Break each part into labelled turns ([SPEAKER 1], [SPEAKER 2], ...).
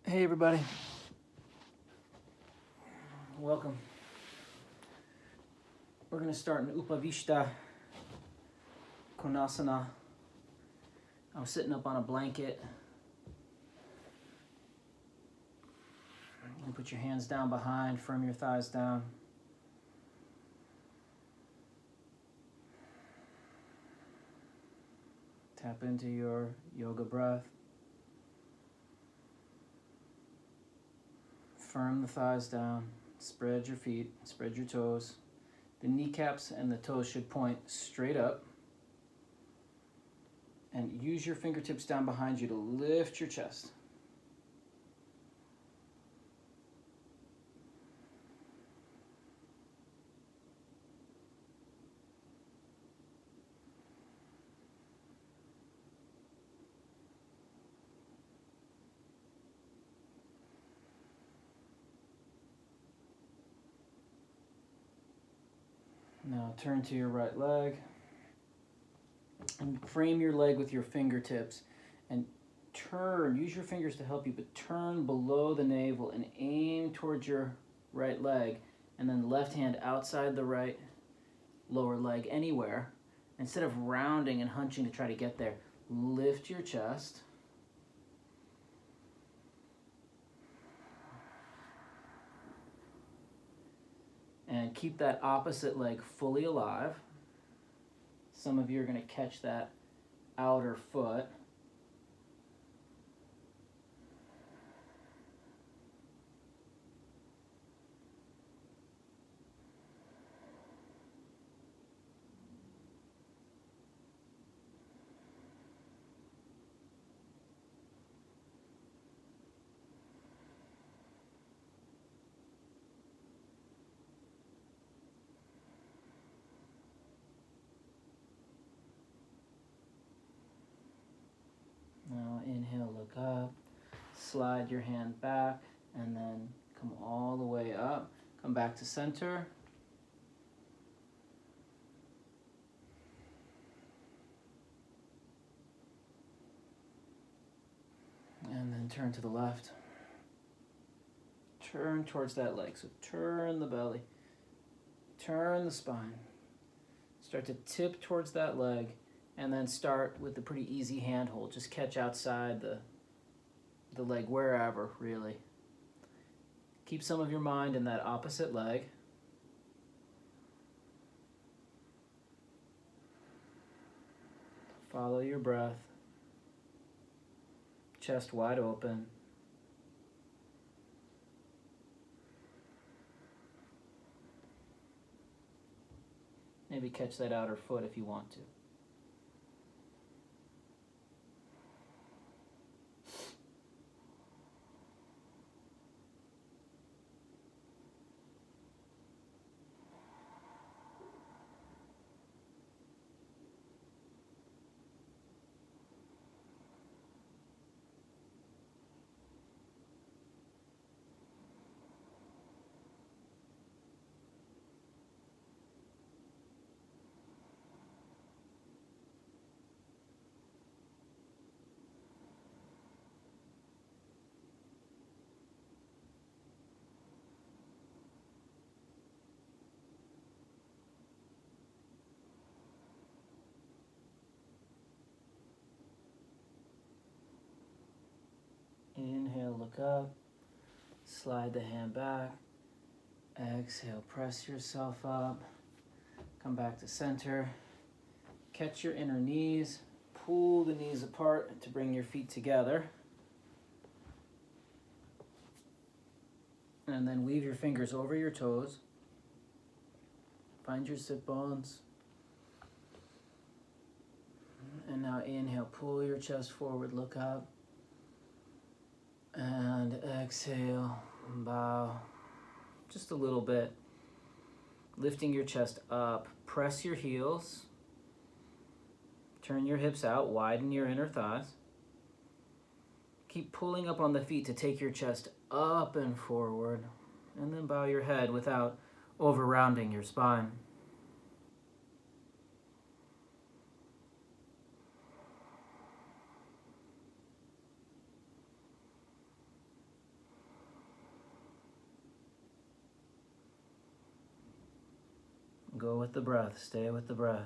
[SPEAKER 1] Hey everybody, welcome. We're going to start in Upavishta Konasana. I'm sitting up on a blanket. And put your hands down behind, firm your thighs down. Tap into your yoga breath. Firm the thighs down, spread your feet, spread your toes. The kneecaps and the toes should point straight up. And use your fingertips down behind you to lift your chest. Now turn to your right leg and frame your leg with your fingertips and turn, use your fingers to help you, but turn below the navel and aim towards your right leg, and then left hand outside the right lower leg anywhere. Instead of rounding and hunching to try to get there, lift your chest. And keep that opposite leg fully alive. Some of you are going to catch that outer foot. Now inhale, look up, slide your hand back, and then come all the way up. Come back to center. And then turn to the left. Turn towards that leg. So turn the belly. Turn the spine. Start to tip towards that leg. And then start with a pretty easy hand hold. Just catch outside the leg, wherever, really. Keep some of your mind in that opposite leg. Follow your breath. Chest wide open. Maybe catch that outer foot if you want to. Inhale, look up, slide the hand back. Exhale, press yourself up. Come back to center. Catch your inner knees. Pull the knees apart to bring your feet together. And then weave your fingers over your toes. Find your sit bones. And now inhale, pull your chest forward, look up. And exhale, bow. Just a little bit. Lifting your chest up. Press your heels. Turn your hips out, widen your inner thighs. Keep pulling up on the feet to take your chest up and forward. And then bow your head without over-rounding your spine. go with the breath. Stay with the breath.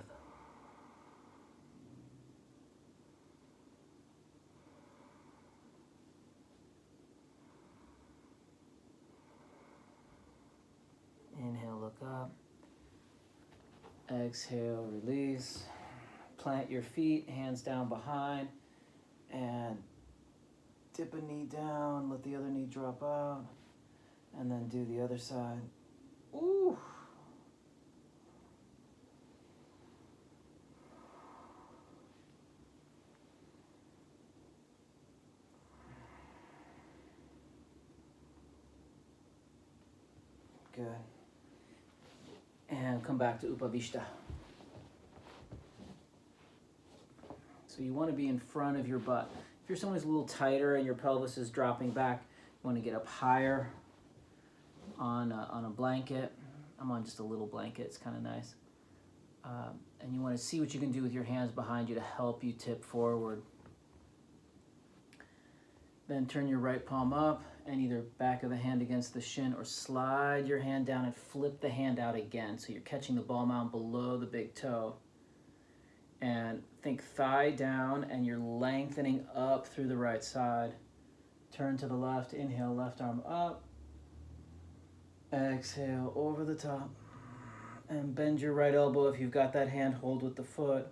[SPEAKER 1] Inhale, look up. Exhale, release. Plant your feet, hands down behind, and dip a knee down, let the other knee drop out, and then do the other side. Ooh. Good. And come back to Upavishta. So you want to be in front of your butt. If you're someone who's a little tighter and your pelvis is dropping back, you want to get up higher on a blanket. I'm on just a little blanket. It's kind of nice. And you want to see what you can do with your hands behind you to help you tip forward. Then turn your right palm up and either back of the hand against the shin or slide your hand down and flip the hand out again. So you're catching the ball mound below the big toe. And think thigh down and you're lengthening up through the right side. Turn to the left, inhale, left arm up. Exhale, over the top. And bend your right elbow if you've got that hand hold with the foot.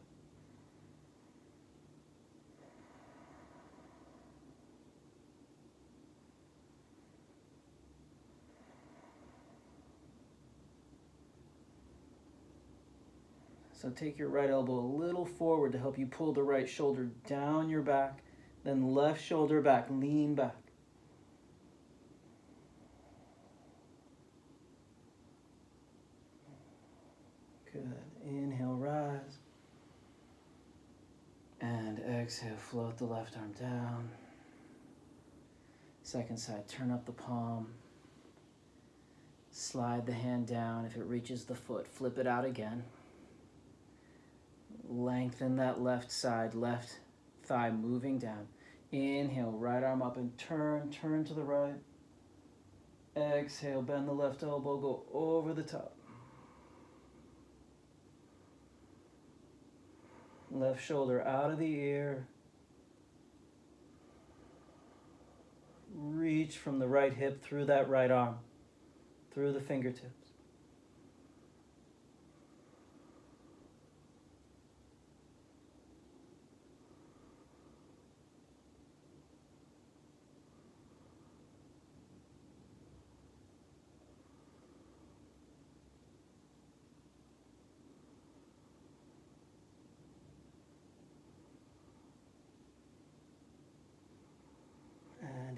[SPEAKER 1] So take your right elbow a little forward to help you pull the right shoulder down your back, then left shoulder back, lean back. Good. Inhale, rise. And exhale, float the left arm down. Second side, turn up the palm. Slide the hand down. If it reaches the foot, flip it out again. Lengthen that left side, left thigh moving down. Inhale, right arm up and turn to the right. Exhale, bend the left elbow, go over the top. Left shoulder out of the ear. Reach from the right hip through that right arm, through the fingertips.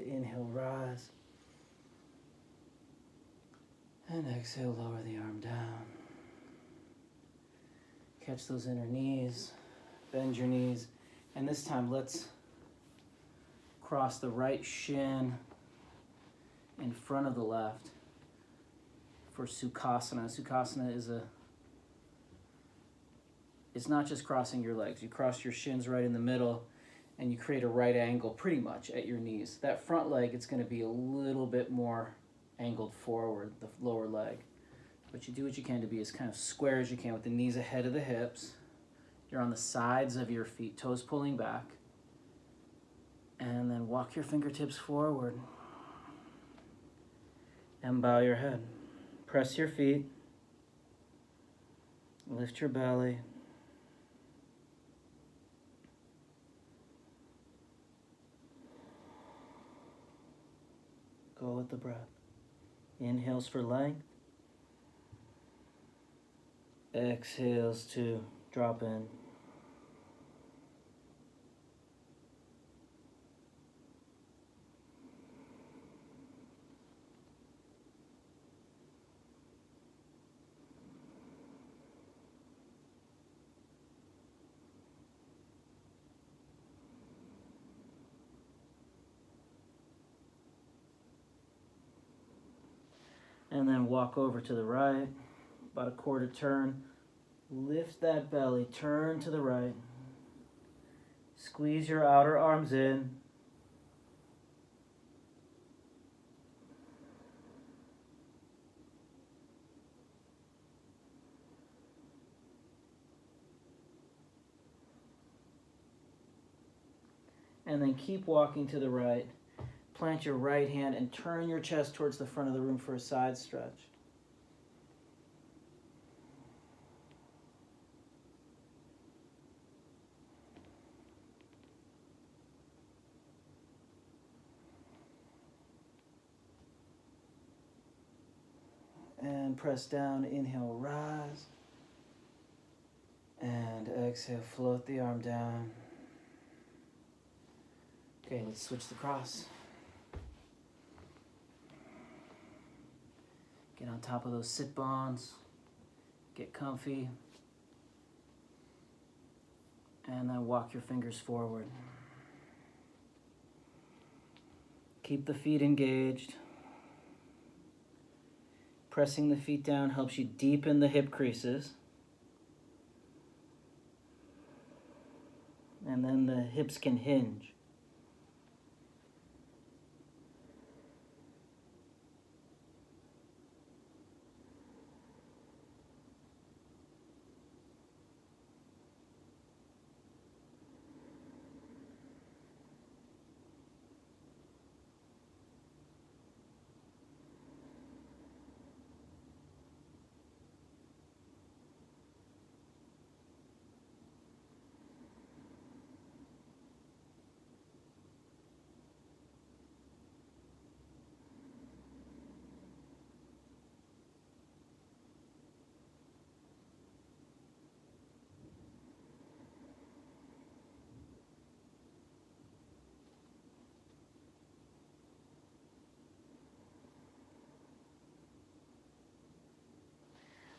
[SPEAKER 1] Inhale, rise. And exhale, lower the arm down. Catch those inner knees. Bend your knees. And this time, let's cross the right shin in front of the left for Sukhasana. Sukhasana it's not just crossing your legs. You cross your shins right in the middle and you create a right angle pretty much at your knees. That front leg, it's going to be a little bit more angled forward, the lower leg. But you do what you can to be as kind of square as you can with the knees ahead of the hips. You're on the sides of your feet, toes pulling back. And then walk your fingertips forward. And bow your head. Press your feet. Lift your belly. Go with the breath. Inhales for length. Exhales to drop in. And then walk over to the right, about a quarter turn. Lift that belly, turn to the right. Squeeze your outer arms in. And then keep walking to the right. Plant your right hand and turn your chest towards the front of the room for a side stretch. And press down, inhale, rise. And exhale, float the arm down. Okay, let's switch the cross. Get on top of those sit bones. Get comfy. And then walk your fingers forward. Keep the feet engaged. Pressing the feet down helps you deepen the hip creases. And then the hips can hinge.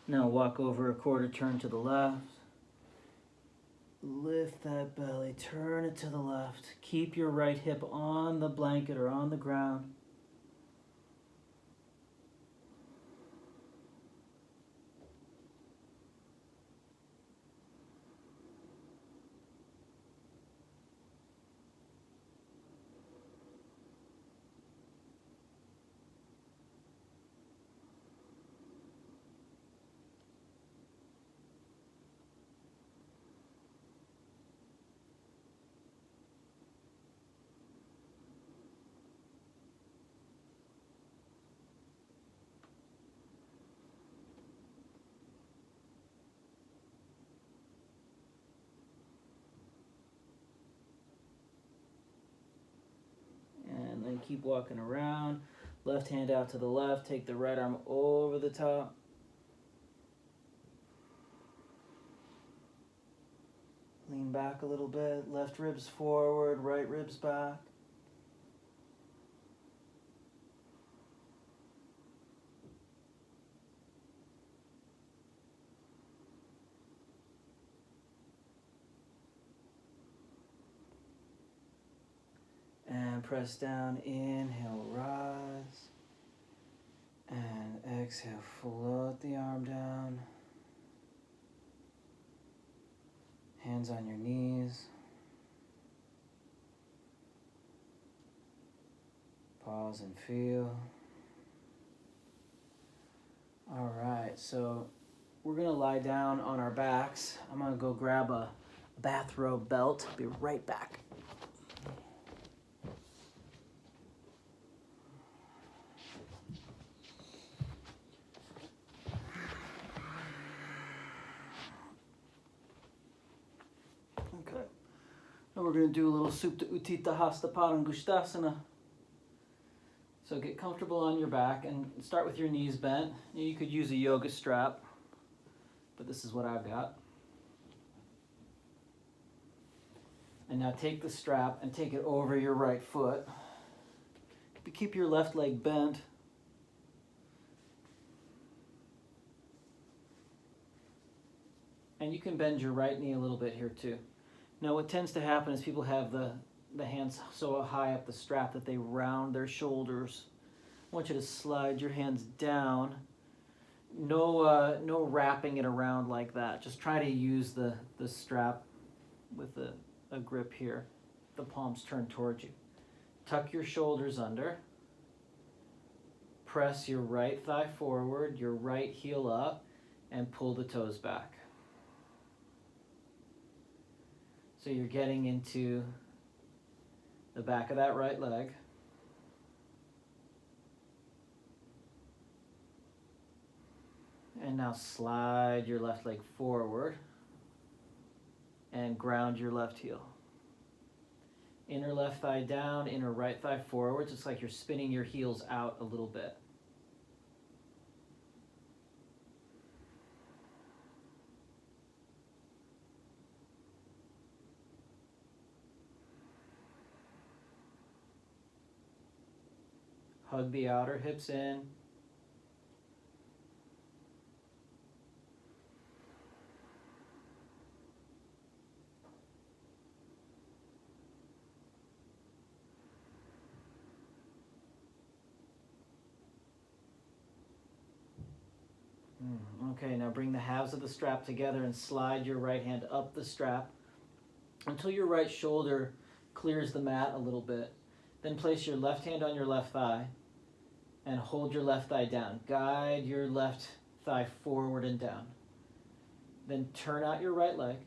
[SPEAKER 1] Now walk over a quarter turn to the left. Lift that belly, turn it to the left. Keep your right hip on the blanket or on the ground. And then keep walking around. Left hand out to the left. Take the right arm over the top. Lean back a little bit. Left ribs forward, right ribs back. And press down, inhale, rise. And exhale, float the arm down. Hands on your knees. Pause and feel. All right, so we're gonna lie down on our backs. I'm gonna go grab a bathrobe belt. Be right back. Okay. Now we're going to do a little Supta Utthita Hasta Padangusthasana. So get comfortable on your back and start with your knees bent. You could use a yoga strap, but this is what I've got. And now take the strap and take it over your right foot. But keep your left leg bent. And you can bend your right knee a little bit here too. Now what tends to happen is people have the hands so high up the strap that they round their shoulders. I want you to slide your hands down. No wrapping it around like that. Just try to use the strap with a grip here. The palms turned towards you. Tuck your shoulders under. Press your right thigh forward, your right heel up, and pull the toes back. So you're getting into the back of that right leg. And now slide your left leg forward and ground your left heel. Inner left thigh down, inner right thigh forward, just like you're spinning your heels out a little bit. Hug the outer hips in. Okay, now bring the halves of the strap together and slide your right hand up the strap until your right shoulder clears the mat a little bit. Then place your left hand on your left thigh and hold your left thigh down. Guide your left thigh forward and down. Then turn out your right leg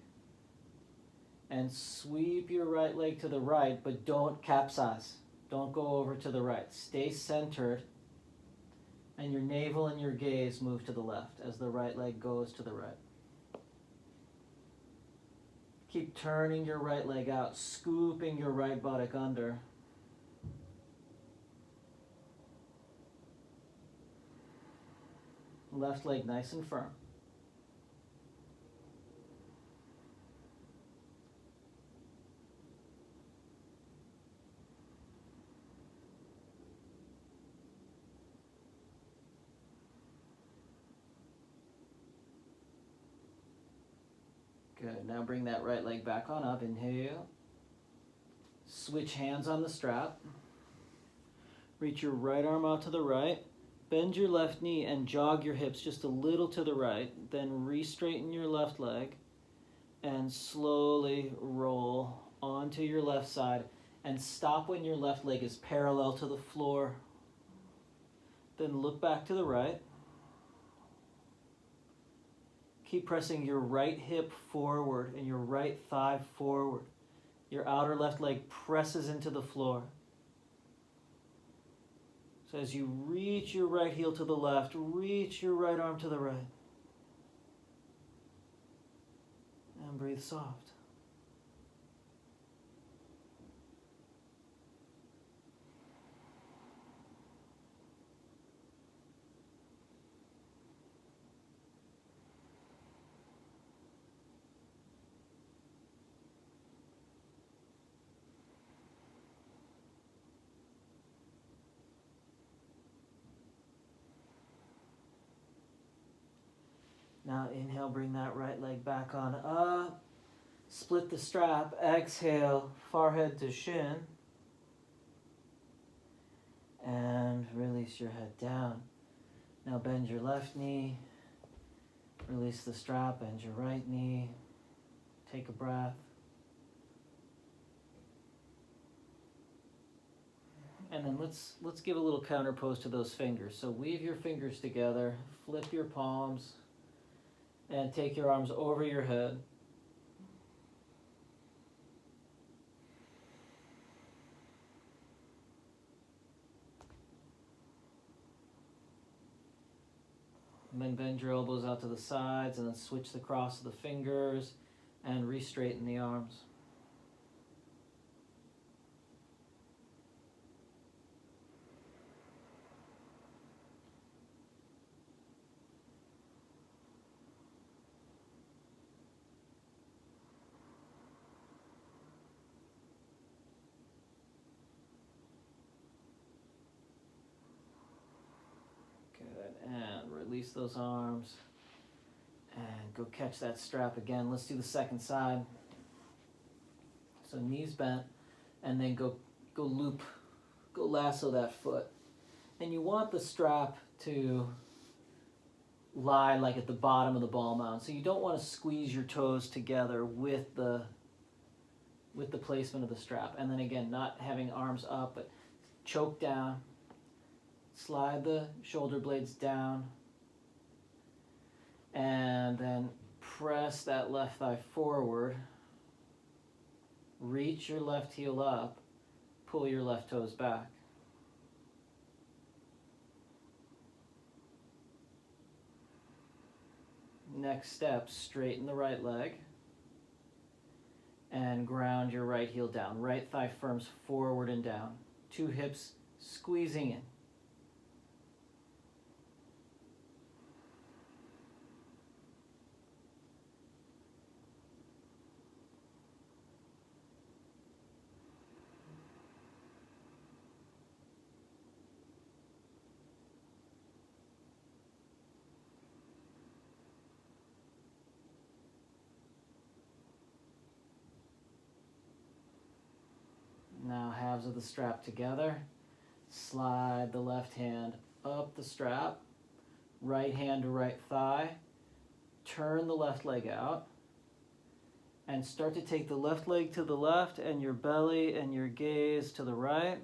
[SPEAKER 1] and sweep your right leg to the right, but don't capsize. Don't go over to the right. Stay centered, and your navel and your gaze move to the left as the right leg goes to the right. Keep turning your right leg out, scooping your right buttock under. Left leg nice and firm. Good. Now bring that right leg back on up. Inhale. Switch hands on the strap. Reach your right arm out to the right. Bend your left knee and jog your hips just a little to the right. Then re-straighten your left leg and slowly roll onto your left side and stop when your left leg is parallel to the floor. Then look back to the right. Keep pressing your right hip forward and your right thigh forward. Your outer left leg presses into the floor. So as you reach your right heel to the left, reach your right arm to the right. And breathe soft. Now inhale, bring that right leg back on up. Split the strap. Exhale, forehead to shin. And release your head down. Now bend your left knee. Release the strap, bend your right knee. Take a breath. And then let's give a little counter pose to those fingers. So weave your fingers together, flip your palms, and take your arms over your head. And then bend your elbows out to the sides and then switch the cross of the fingers and re-straighten the arms. And release those arms and go catch that strap again. Let's do the second side. So knees bent and then go loop, go lasso that foot. And you want the strap to lie like at the bottom of the ball mound. So you don't want to squeeze your toes together with the placement of the strap. And then again, not having arms up, but choke down. Slide the shoulder blades down and then press that left thigh forward. Reach your left heel up pull your left toes back. Next step, straighten the right leg and ground your right heel down. Right thigh firms forward and down. 2 hips squeezing in. Now halves of the strap together. Slide the left hand up the strap. Right hand to right thigh. Turn the left leg out. And start to take the left leg to the left and your belly and your gaze to the right.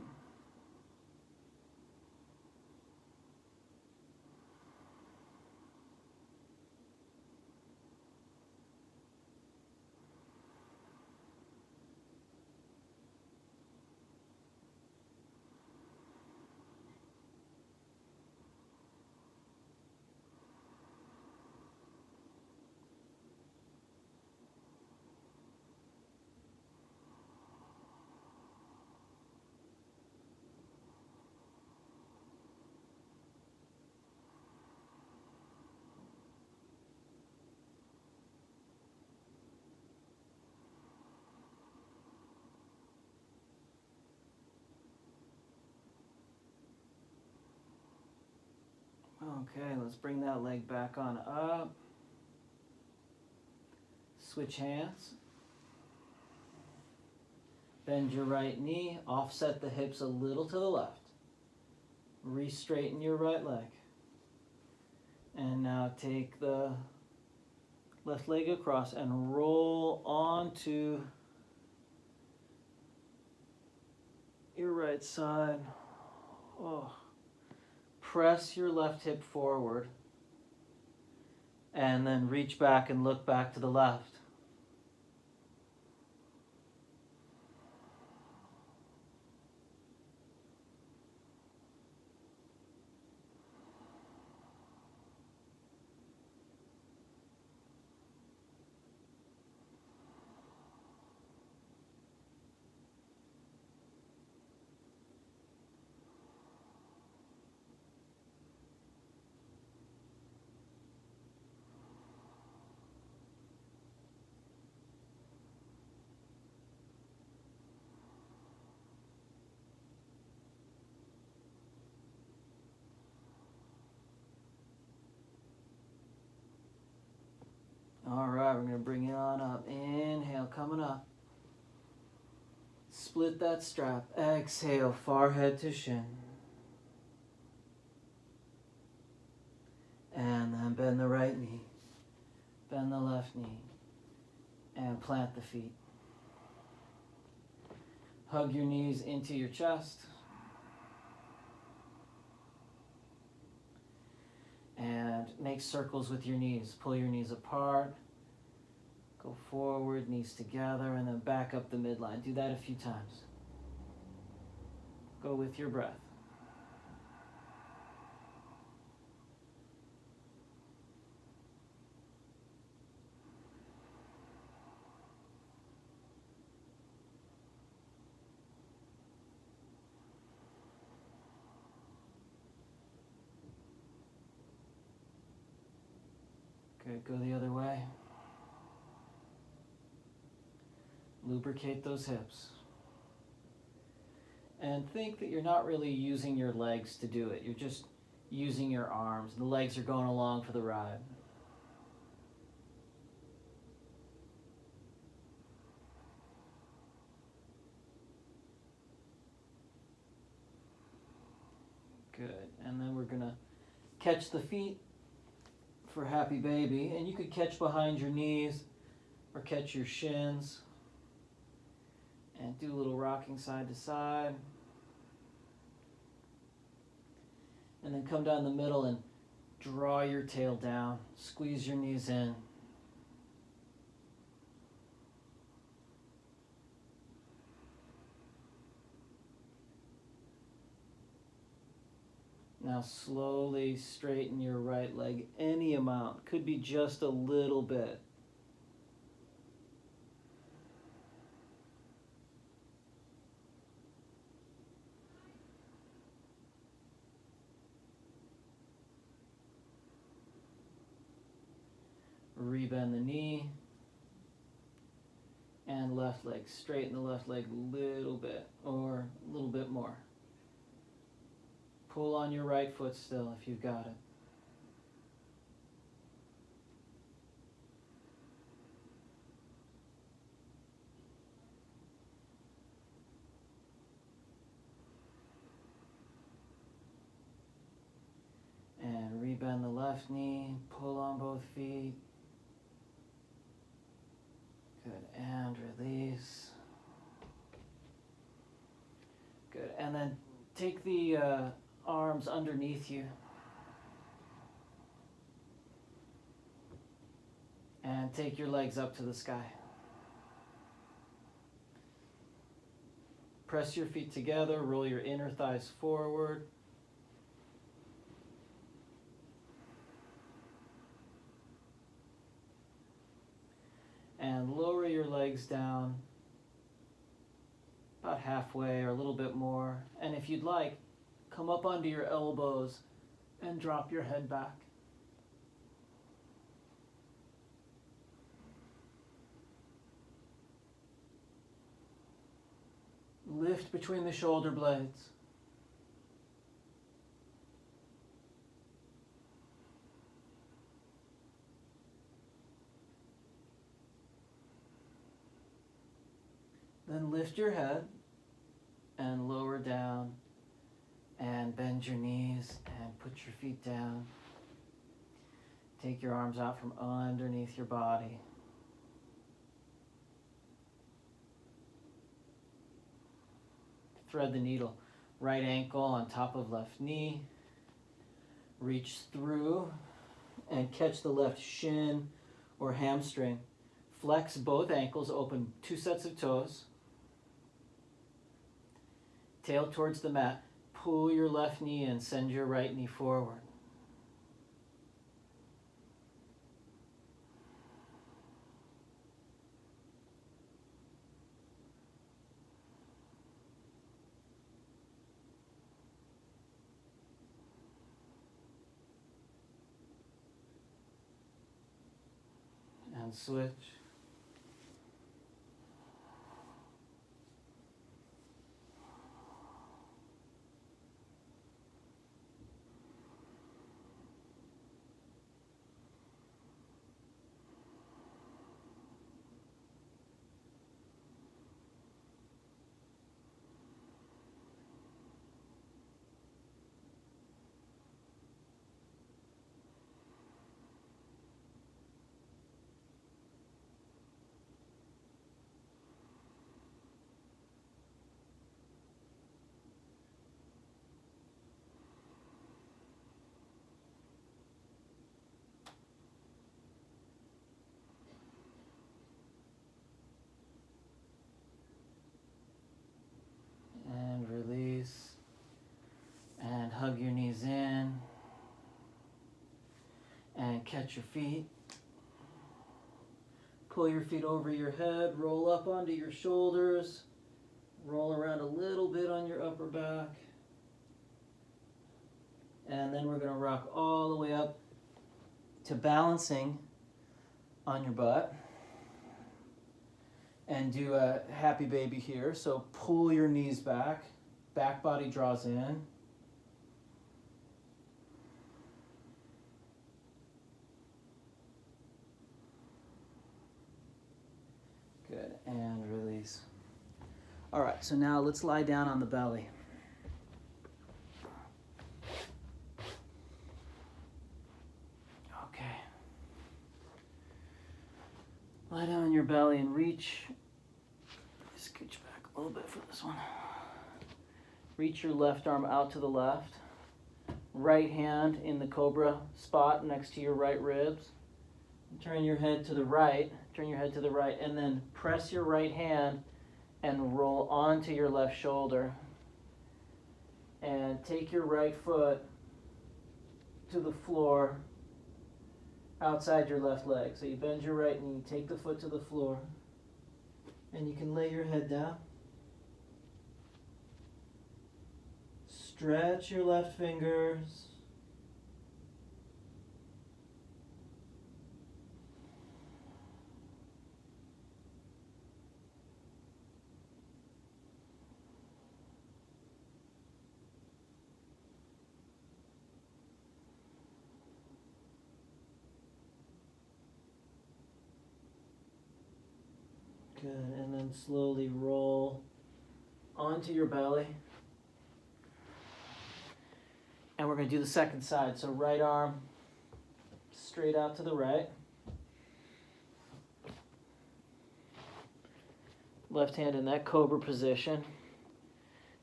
[SPEAKER 1] Okay, let's bring that leg back on up. Switch hands. Bend your right knee, offset the hips a little to the left. Re-straighten your right leg. And now take the left leg across and roll onto your right side. Oh. Press your left hip forward and then reach back and look back to the left. All right, we're going to bring it on up. Inhale, coming up. Split that strap. Exhale, forehead to shin. And then bend the right knee. Bend the left knee. And plant the feet. Hug your knees into your chest. And make circles with your knees. Pull your knees apart. Go forward, knees together, and then back up the midline. Do that a few times. Go with your breath. Good, go the other way. Lubricate those hips. And think that you're not really using your legs to do it. You're just using your arms. The legs are going along for the ride. Good. And then we're going to catch the feet for happy baby. And you could catch behind your knees or catch your shins. And do a little rocking side to side. And then come down the middle and draw your tail down. Squeeze your knees in. Now slowly straighten your right leg any amount. Could be just a little bit. Rebend the knee. And left leg. Straighten the left leg a little bit or a little bit more. Pull on your right foot still if you've got it. And rebend the left knee, pull on both feet. Good, and release. Good, and then take the arms underneath you. And take your legs up to the sky. Press your feet together, roll your inner thighs forward. And lower your legs down about halfway or a little bit more. And if you'd like, come up onto your elbows and drop your head back. Lift between the shoulder blades. Then lift your head and lower down and bend your knees and put your feet down. Take your arms out from underneath your body. Thread the needle. Right ankle on top of left knee. Reach through and catch the left shin or hamstring. Flex both ankles, open 2 sets of toes. Tail towards the mat. Pull your left knee and send your right knee forward. And switch. And release. And hug your knees in. And catch your feet. Pull your feet over your head. Roll up onto your shoulders. Roll around a little bit on your upper back. And then we're going to rock all the way up to balancing on your butt. And do a happy baby here. So pull your knees back. Back body draws in. Good, and release. All right, so now let's lie down on the belly. Okay. Lie down on your belly and reach. Scooch back a little bit for this one. Reach your left arm out to the left. Right hand in the cobra spot next to your right ribs. Turn your head to the right. Turn your head to the right, and then press your right hand and roll onto your left shoulder. And take your right foot to the floor outside your left leg. So you bend your right knee, take the foot to the floor, and you can lay your head down. Stretch your left fingers. Good, and then slowly roll onto your belly. And we're going to do the second side. So right arm straight out to the right. Left hand in that cobra position.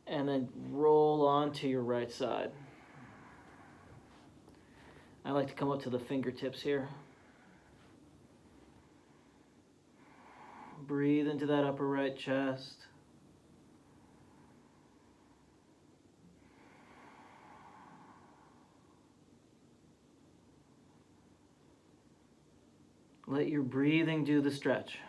[SPEAKER 1] And then roll onto your right side. I like to come up to the fingertips here. Breathe into that upper right chest. Let your breathing do the stretch.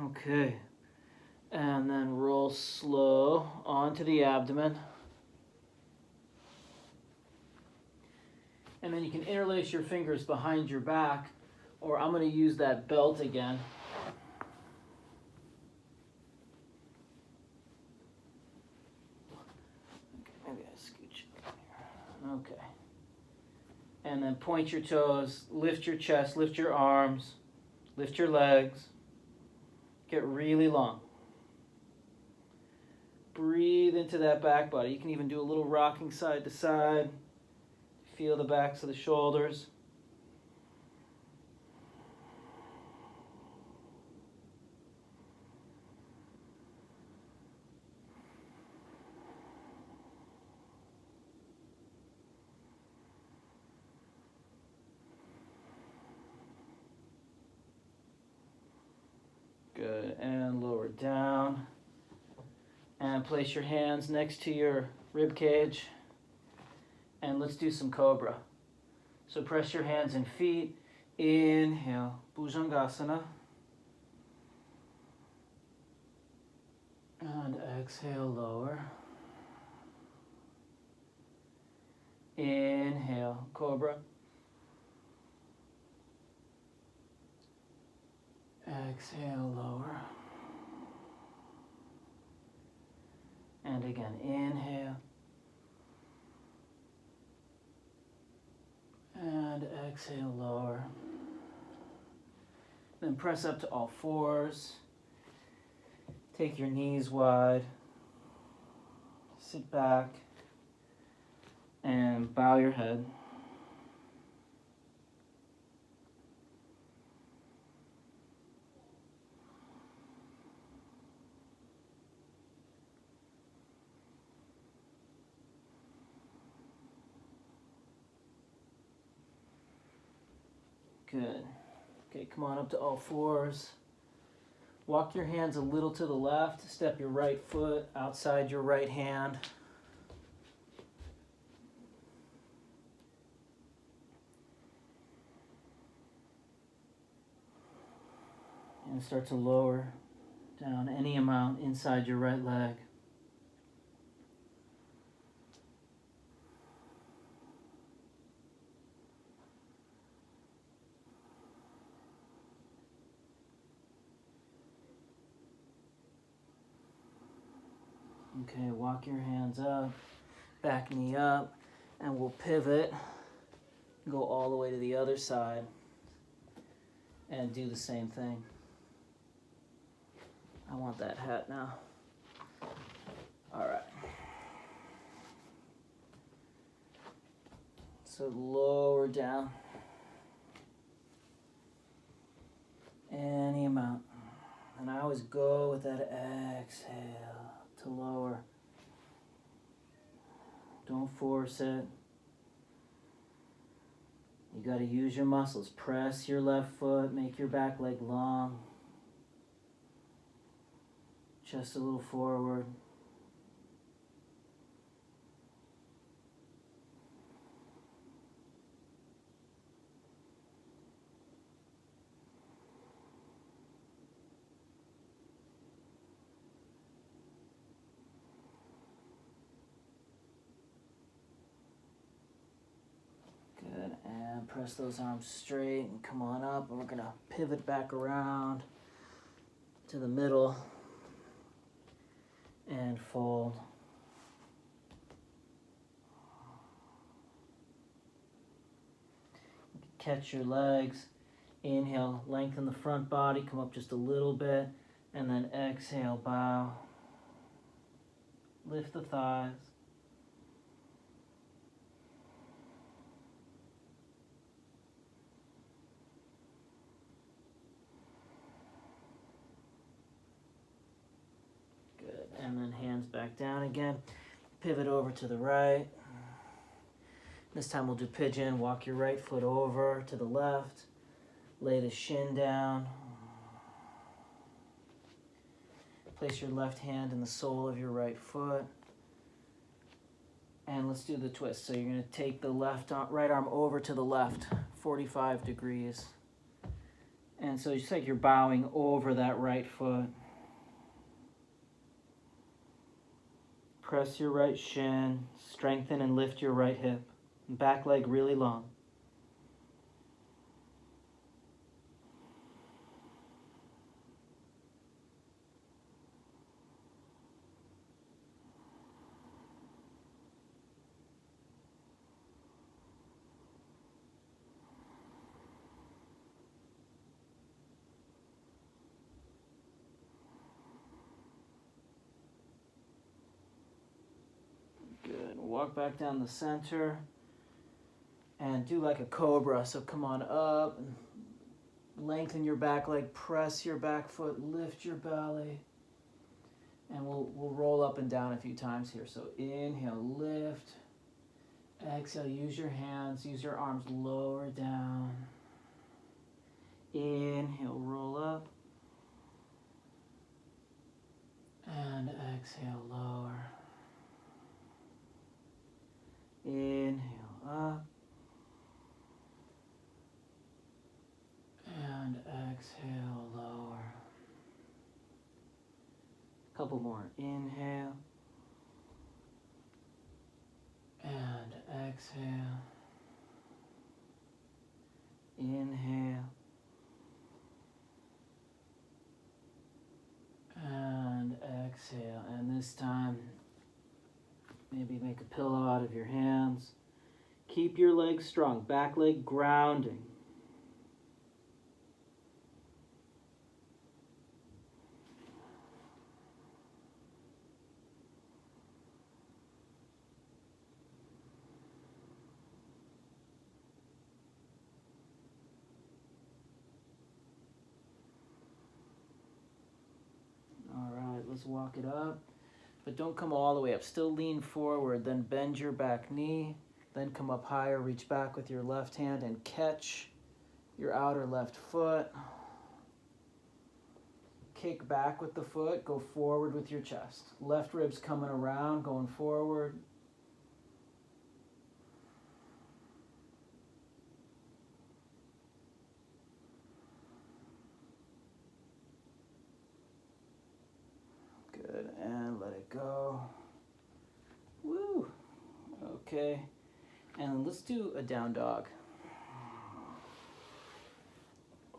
[SPEAKER 1] Okay, and then roll slow onto the abdomen. And then you can interlace your fingers behind your back, or I'm going to use that belt again. Okay, maybe I scooch it here. Okay. And then point your toes, lift your chest, lift your arms, lift your legs. Get really long. Breathe into that back body. You can even do a little rocking side to side. Feel the backs of the shoulders. Good, and lower down. And place your hands next to your rib cage. And let's do some cobra. So press your hands and feet. Inhale, Bhujangasana. And exhale, lower. Inhale, cobra. Exhale, lower. And again, inhale. And exhale, lower. Then press up to all fours. Take your knees wide. Sit back. And bow your head. Good. Okay, come on up to all fours. Walk your hands a little to the left. Step your right foot outside your right hand. And start to lower down any amount inside your right leg. Okay, walk your hands up, back knee up, and we'll pivot, go all the way to the other side, and do the same thing. I want that hat now. All right. So lower down. Any amount. And I always go with that exhale to lower. Don't force it. You got to use your muscles. Press your left foot, make your back leg long. Just a little forward. Good, and press those arms straight and come on up, and we're gonna pivot back around to the middle and fold. Catch your legs. Inhale, lengthen the front body, come up just a little bit, and then exhale, bow. Lift the thighs. Good, and then hands back down again. Pivot over to the right. This time we'll do pigeon. Walk your right foot over to the left. Lay the shin down. Place your left hand in the sole of your right foot. And let's do the twist. So you're going to take the right arm over to the left, 45 degrees. And so it's like you're bowing over that right foot. Press your right shin. Strengthen and lift your right hip. Back leg really long. Good. Walk back down the center. And do like a cobra. So come on up, and lengthen your back leg, press your back foot, lift your belly. And we'll roll up and down a few times here. So inhale, lift. Exhale, use your hands, use your arms, lower down. Inhale, roll up. And exhale, lower. Inhale, up. And exhale, lower. Couple more. Inhale. And exhale. Inhale. And exhale. And this time, maybe make a pillow out of your hands. Keep your legs strong. Back leg grounding. Let's walk it up, but don't come all the way up. Still lean forward, then bend your back knee, then come up higher, reach back with your left hand and catch your outer left foot. Kick back with the foot, go forward with your chest. Left ribs coming around, going forward. Good, and let it go. Woo! Okay, and let's do a down dog.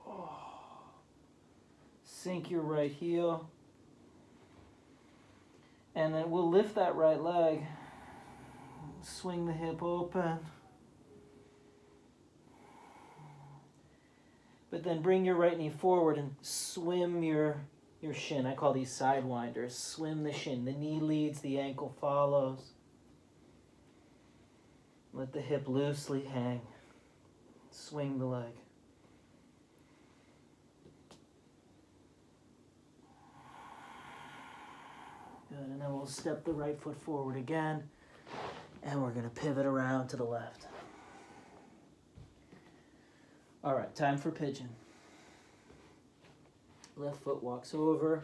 [SPEAKER 1] Oh. Sink your right heel. And then we'll lift that right leg. Swing the hip open. But then bring your right knee forward and swim your your shin. I call these sidewinders. Swim the shin. The knee leads, the ankle follows. Let the hip loosely hang. Swing the leg. Good, and then we'll step the right foot forward again, and we're gonna pivot around to the left. All right, time for pigeon. Left foot walks over.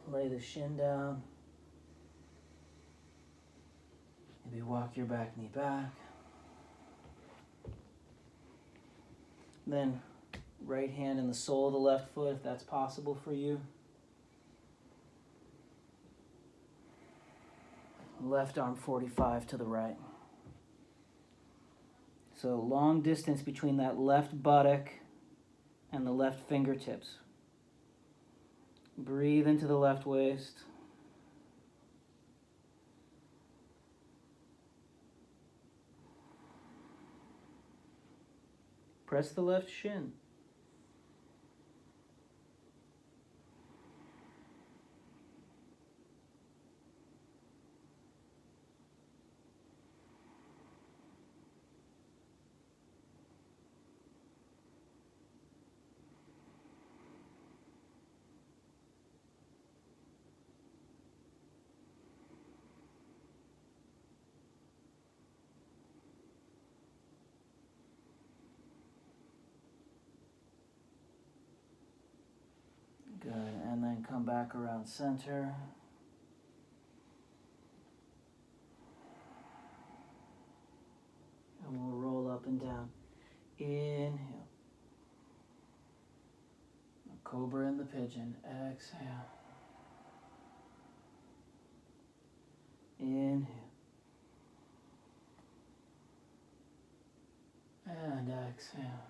[SPEAKER 1] Lay the shin down. Maybe walk your back knee back. Then right hand in the sole of the left foot, if that's possible for you. Left arm 45 to the right. So long distance between that left buttock and the left fingertips. Breathe into the left waist. Press the left shin. Good, and then come back around center. And we'll roll up and down. Inhale. Cobra in the pigeon. Exhale. Inhale. And exhale.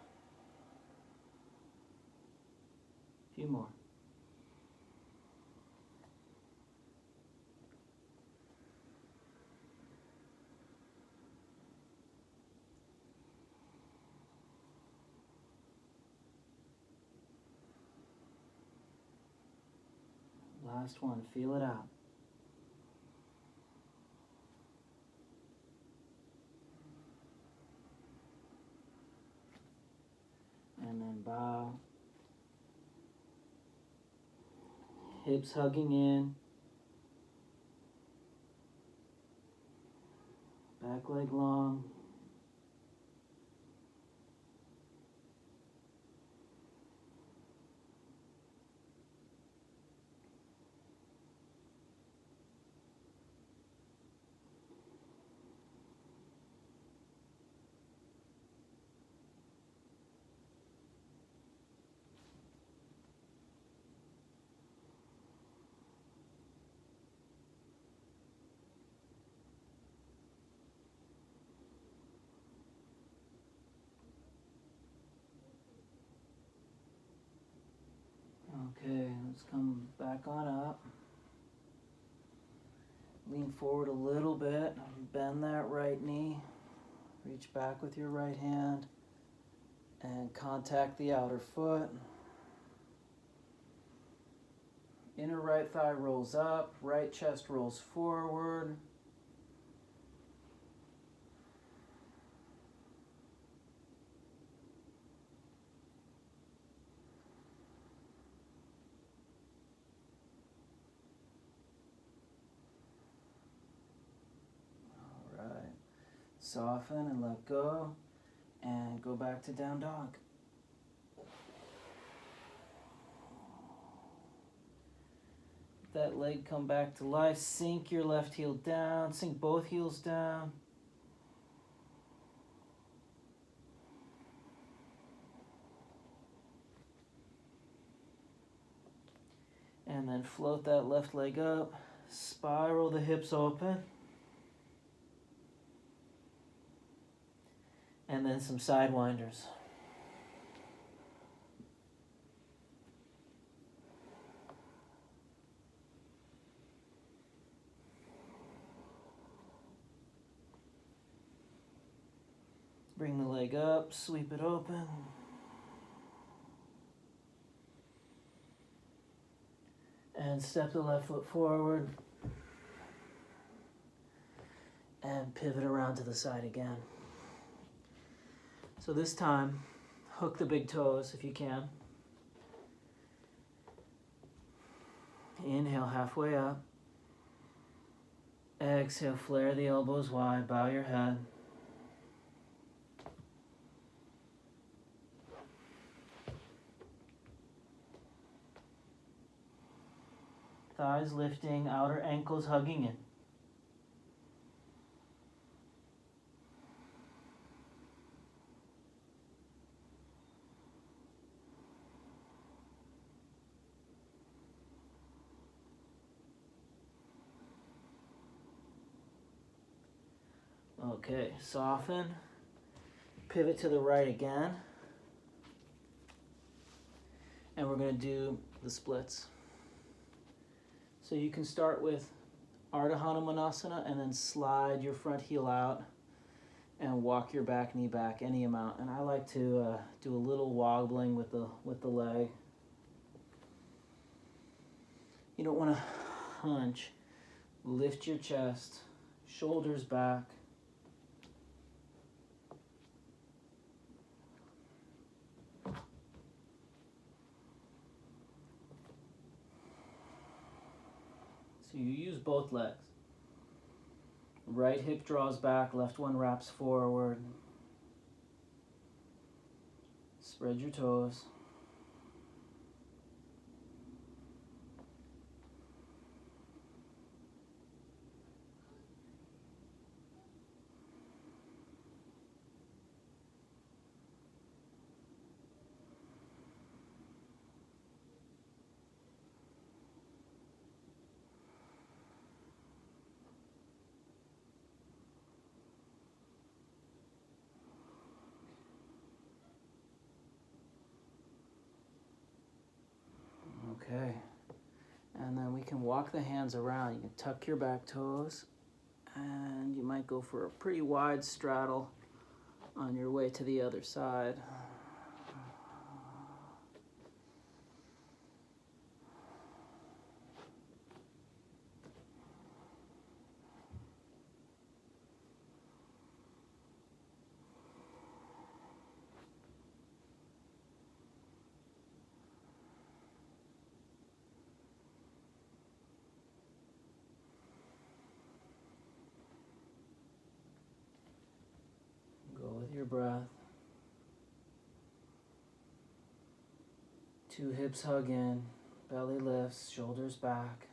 [SPEAKER 1] A few more. Last one, feel it out. And then bow. Hips hugging in. Back leg long. Okay, let's come back on up. Lean forward a little bit. Bend that right knee. Reach back with your right hand and contact the outer foot. Inner right thigh rolls up, right chest rolls forward. All right. Soften and let go, and go back to down dog. That leg come back to life. Sink your left heel down. Sink both heels down. And then float that left leg up. Spiral the hips open. And then some sidewinders. Bring the leg up, sweep it open. And step the left foot forward. And pivot around to the side again. So this time, hook the big toes if you can. Inhale halfway up. Exhale, flare the elbows wide, bow your head. Thighs lifting, outer ankles hugging in. Okay, soften. Pivot to the right again. And we're going to do the splits. So you can start with Ardha Hanumanasana and then slide your front heel out and walk your back knee back any amount. And I like to do a little wobbling with the leg. You don't want to hunch. Lift your chest, shoulders back. So you use both legs. Right hip draws back, left one wraps forward. Spread your toes. Okay, and then we can walk the hands around. You can tuck your back toes, and you might go for a pretty wide straddle on your way to the other side. Your breath. 2 hips hug in, belly lifts, shoulders back.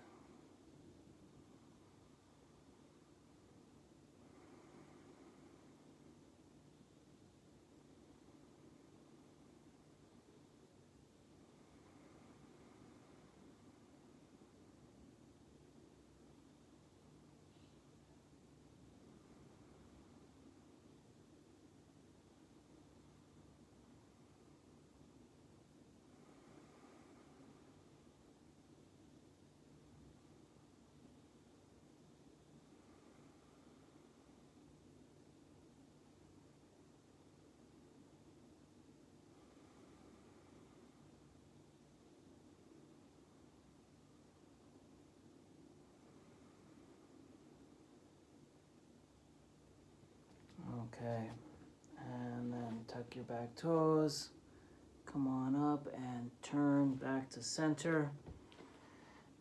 [SPEAKER 1] Okay, and then tuck your back toes, come on up and turn back to center,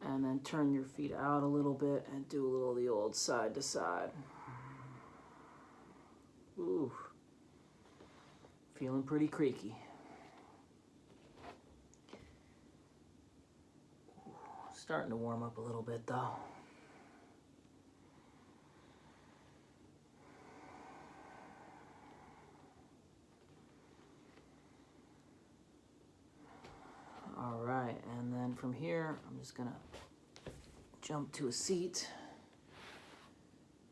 [SPEAKER 1] and then turn your feet out a little bit and do a little of the old side to side. Ooh, feeling pretty creaky. Starting to warm up a little bit though. All right, and then from here, I'm just gonna jump to a seat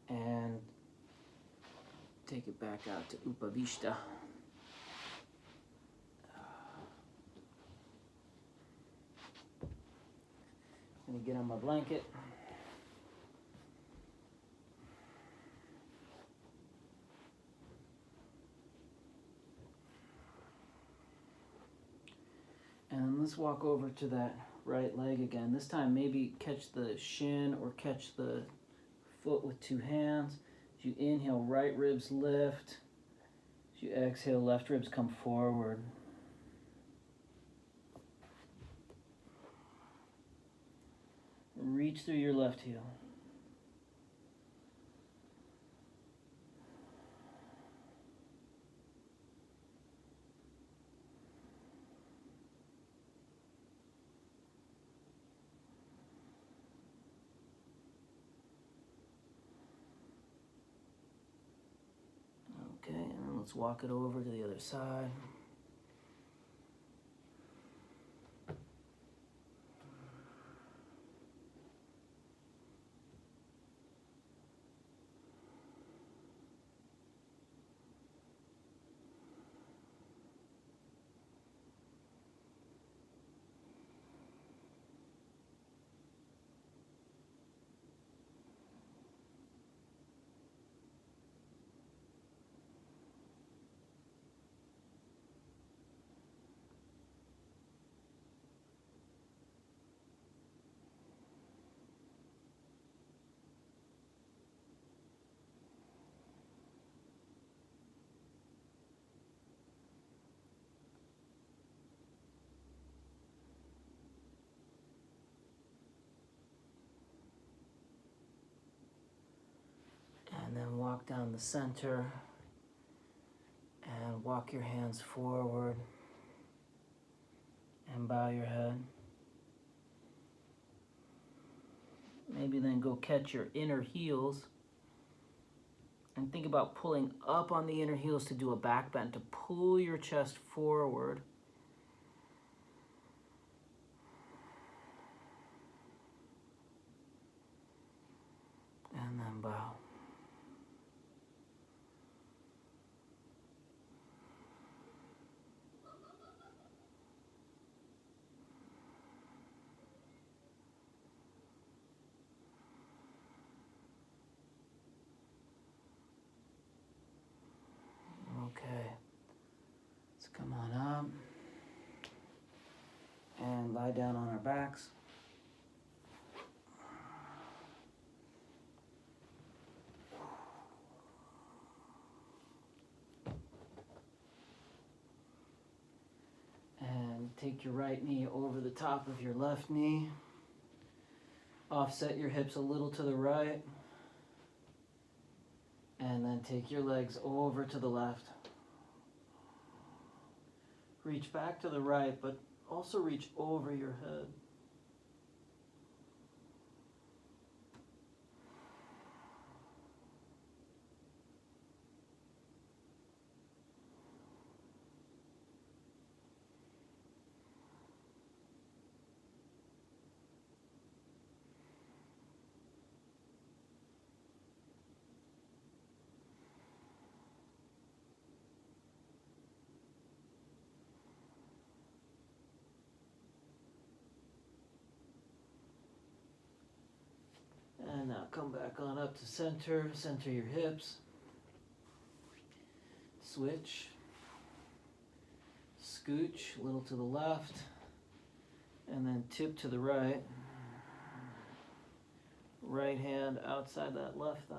[SPEAKER 1] and take it back out to Upavishta. I'm gonna get on my blanket. And let's walk over to that right leg again. This time maybe catch the shin or catch the foot with two hands. As you inhale, right ribs lift. As you exhale, left ribs come forward. Reach through your left heel. Okay, and then let's walk it over to the other side. And then walk down the center and walk your hands forward and bow your head. Maybe then go catch your inner heels and think about pulling up on the inner heels to do a back bend, to pull your chest forward. And then bow. Okay, let's come on up and lie down on our backs. And take your right knee over the top of your left knee. Offset your hips a little to the right. And then take your legs over to the left. Reach back to the right, but also reach over your head. And now come back on up to center. Center your hips. Switch. Scooch a little to the left. And then tip to the right. Right hand outside that left thigh.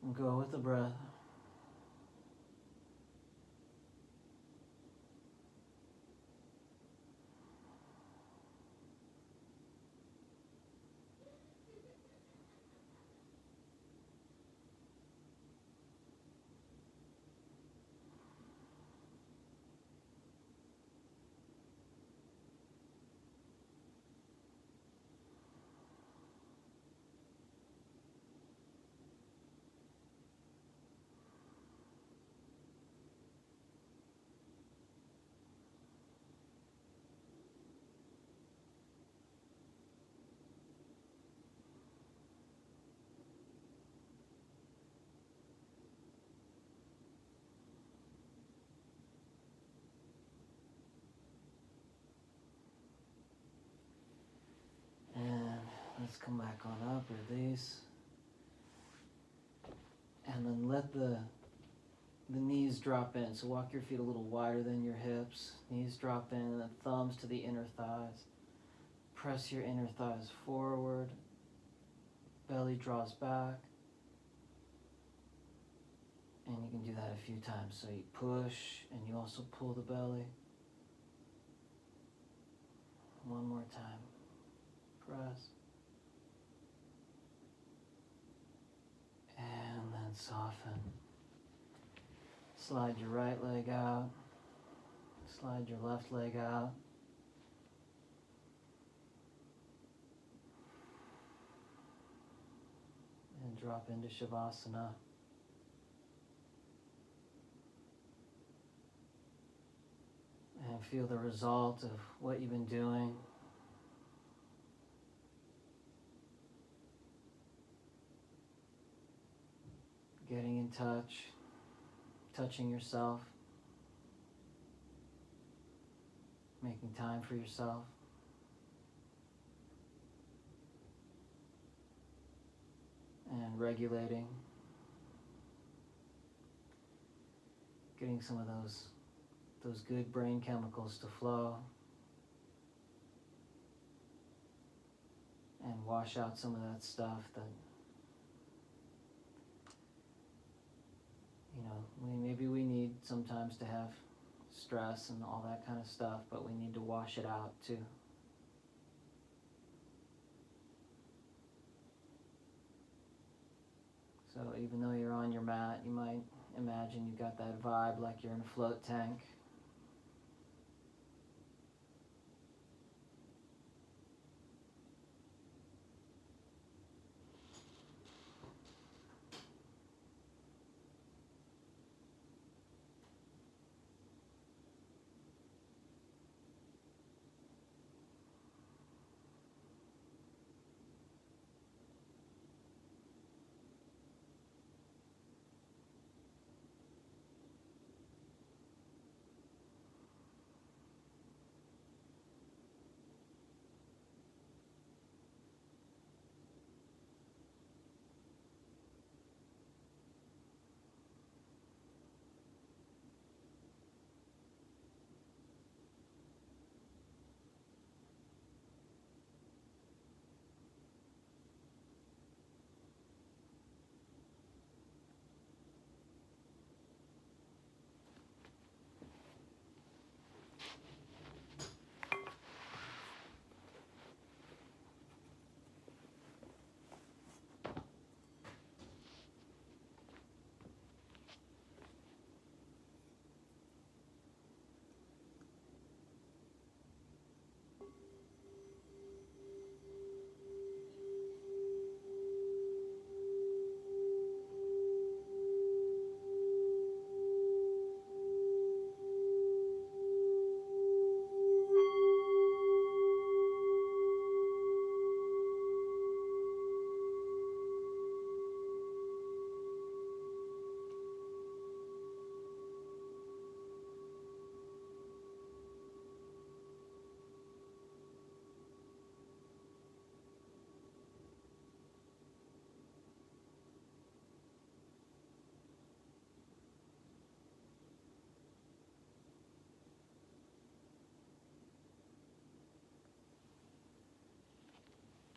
[SPEAKER 1] And go with the breath. let's come back on up, release. And then let the knees drop in. So walk your feet a little wider than your hips. Knees drop in, and then thumbs to the inner thighs. Press your inner thighs forward. Belly draws back. And you can do that a few times. So you push, and you also pull the belly. One more time. Press. And then soften. Slide your right leg out. Slide your left leg out. And drop into Shavasana. And feel the result of what you've been doing. Getting in touch, touching yourself, making time for yourself. And regulating, getting some of those good brain chemicals to flow and wash out some of that stuff that, maybe we need sometimes to have stress and all that kind of stuff, but we need to wash it out too. So even though you're on your mat, you might imagine you got that vibe like you're in a float tank.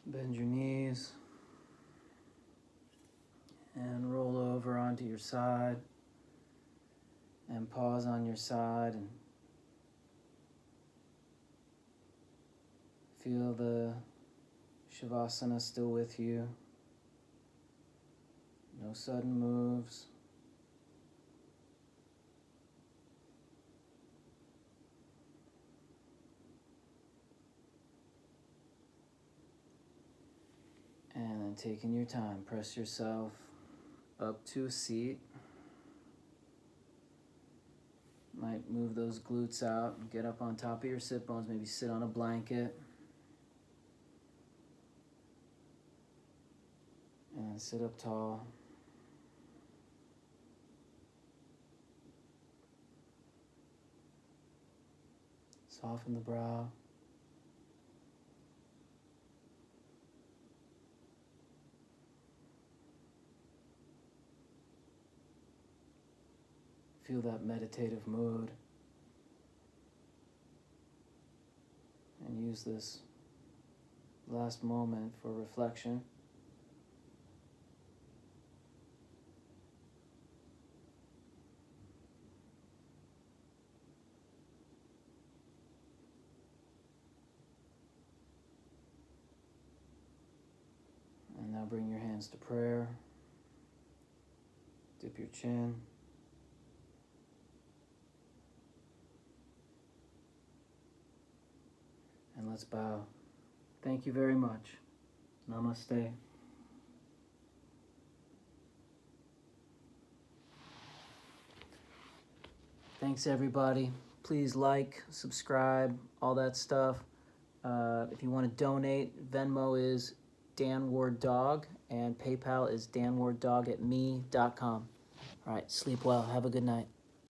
[SPEAKER 1] Bend your knees and roll over onto your side and pause on your side and feel the Shavasana still with you. No sudden moves. And then taking your time, press yourself up to a seat. Might move those glutes out and get up on top of your sit bones, maybe sit on a blanket. And sit up tall. Soften the brow. feel that meditative mood. And use this last moment for reflection. And now bring your hands to prayer. Dip your chin. And let's bow. Thank you very much. Namaste. Thanks, everybody. Please like, subscribe, all that stuff. If you want to donate, Venmo is Dan Ward Dog, and PayPal is danwarddog@me.com. All right, sleep well. Have a good night.